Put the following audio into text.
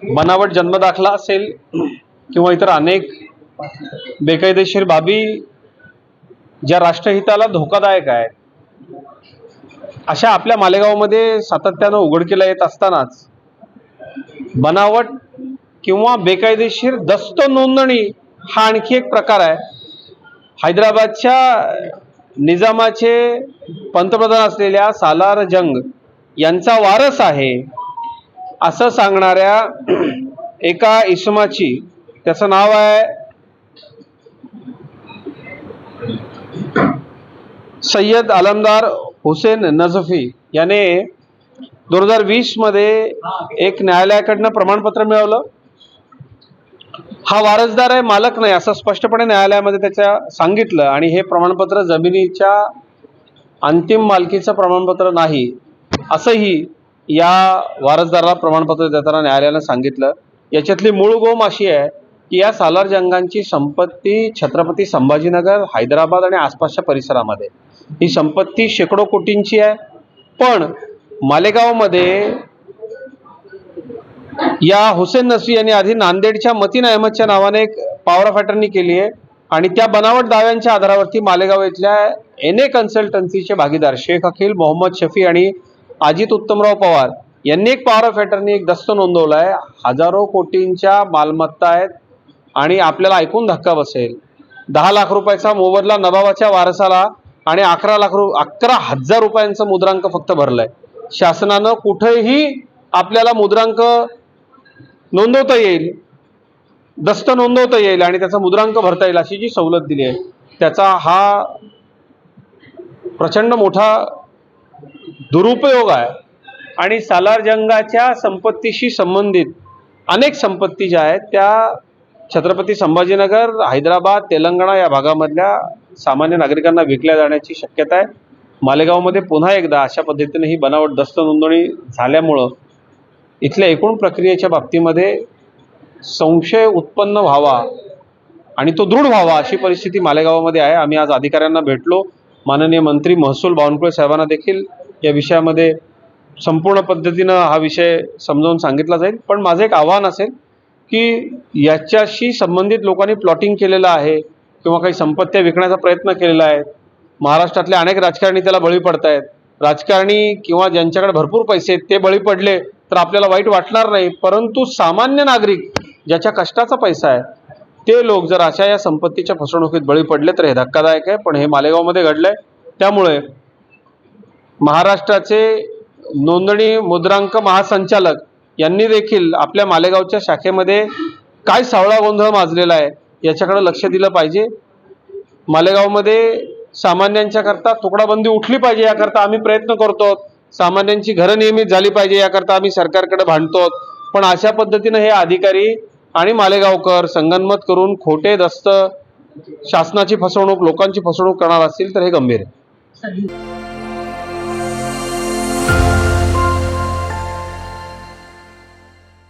बनावट जन्मदाखला असेल किंवा इतर अनेक बेकायदेशीर बाबी ज्या राष्ट्रहिताला धोकादायक आहे अशा आपल्या मालेगावमध्ये सातत्यानं उघडकीला येत असतानाच बनावट किंवा बेकायदेशीर दस्त नोंदणी हा आणखी एक प्रकार आहे। हैदराबादच्या निजामाचे पंतप्रधान असलेल्या सालार जंग यांचा वारस आहे असं सांगणाऱ्या एका इसमाची, त्याचं नाव आहे सय्यद आलमदार हुसेन नजफी, याने 2020 मध्ये एक न्यायालयाकडनं प्रमाणपत्र मिळवलं। हा वारसदार आहे, मालक नाही असं स्पष्टपणे न्यायालयामध्ये त्याच्या सांगितलं आणि हे प्रमाणपत्र जमिनीच्या अंतिम मालकीचं प्रमाणपत्र नाही असंही या वारसदाराला प्रमाणपत्र देताना न्यायालयानं सांगितलं। याच्यातली मूळ गोम अशी आहे की या सालार जंगांची संपत्ती छत्रपती संभाजीनगर, हैदराबाद आणि आसपासच्या परिसरामध्ये ही संपत्ती शेकडो कोटींची आहे। पण मालेगावमध्ये या हुसेन नसवी यांनी आधी नांदेडच्या मतीन अहमदच्या नावाने एक पॉवर ऑफ अटर्नी केली आहे आणि त्या बनावट दाव्यांच्या आधारावरती मालेगाव इथल्या एनए कन्सल्टन्सीचे भागीदार शेख अखिल, मोहम्मद शफी आणि अजित उत्तमराव पवार यांनी एक पॉवर ऑफ अटर्नी, एक दस्त नोंदवला आहे। हजारो कोटींच्या मालमत्ता आहेत आणि आपल्याला ऐकून धक्का बसेल, 10 लाख रुपयाचा मोबदला नवाबाच्या वारसाला आणि 11,000 रुपयांचं मुद्रांक फक्त भरलंय। शासनानं कुठेही आपल्याला मुद्रांक नोंदवता येईल, दस्त नोंदवता येईल आणि त्याचा मुद्रांक भरता येईल अशी जी सवलत दिली आहे त्याचा हा प्रचंड मोठा दुरुपयोग आहे। आणि सालार जंगाच्या संपत्तीशी संबंधित अनेक संपत्ती ज्या आहेत त्या छत्रपती संभाजीनगर, हैदराबाद, तेलंगणा या भागामधल्या सामान्य नागरिकांना विकल्या जाण्याची शक्यता आहे। मालेगावमध्ये पुन्हा एकदा अशा पद्धतीने ही बनावट दस्त नोंदणी झाल्यामुळं इथल्या एकूण प्रक्रियेच्या बाबतीमध्ये संशय उत्पन्न व्हावा आणि तो दृढ व्हावा अशी परिस्थिती मालेगावामध्ये आहे। आम्ही आज अधिकाऱ्यांना भेटलो, माननीय मंत्री महसूल बावनकुळे साहेबांना देखील या विषयामध्ये संपूर्ण पद्धतीनं हा विषय समजावून सांगितला जाईल। पण माझं एक आव्हान असेल की याच्याशी संबंधित लोकांनी प्लॉटिंग केलेलं आहे किंवा काही संपत्त्या विकण्याचा प्रयत्न केलेला आहे। महाराष्ट्रातले अनेक राजकारणी त्याला बळी पडत आहेत। राजकारणी किंवा ज्यांच्याकडे भरपूर पैसे आहेत ते बळी पडले तर आपल्याला वाईट वाटणार नाही, परंतु सामान्य नागरिक ज्याच्या कष्टाचा पैसा आहे ते लोक जर अशा या संपत्तीच्या फसवणुकीत बळी पडले तर हे धक्कादायक आहे। पण हे मालेगावमध्ये घडलंय, त्यामुळे महाराष्ट्राचे नोंदणी मुद्रांक महासंचालक यांनी देखील आपल्या मालेगावच्या शाखेमध्ये काय सावळा गोंधळ माजलेला आहे याच्याकडे लक्ष दिलं पाहिजे। मालेगावमध्ये सामान्यांच्या करता तुकडाबंदी उठली पाहिजे याकरता आम्ही प्रयत्न करतो। सामान्यांची घरं नियमित झाली पाहिजे याकरता आम्ही सरकारकडे भांडतो। पण अशा पद्धतीने हे अधिकारी आणि मालेगावकर संगनमत करून खोटे दस्त, शासनाची फसवणूक, लोकांची फसवणूक करणार असतील तर हे गंभीर आहे।